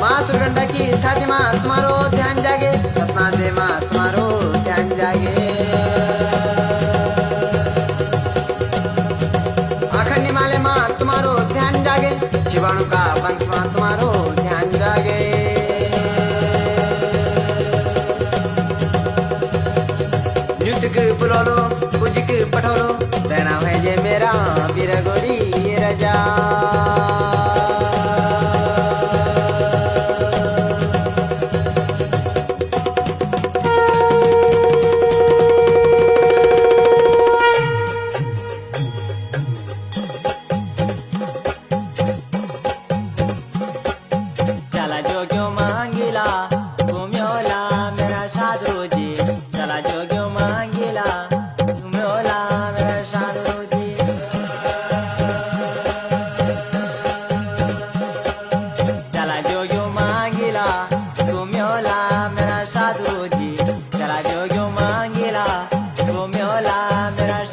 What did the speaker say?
माँ सुरगंडा की थाती माँ तुम्हारो ध्यान जागे, सपना दे माँ तुम्हारो ध्यान जागे। अखंडी माले माँ तुम्हारो ध्यान जागे, जीवाणु का वंश माँ तुम्हारो ध्यान जागे। न्यूतिक बुलोलो कुजिक पठोलो, तेना है जे मेरा वीर गोरी रजा। चला जोग्यो मांगिला घुम्योला मेरा साधु जी, चला जोग्यो मांगिला घुम्योला मेरा साधु जी। चला जोग्यो मांगिला घुम्योला मेरा साधु जी, चला जोग्यो मांगिला घुम्योला मेरा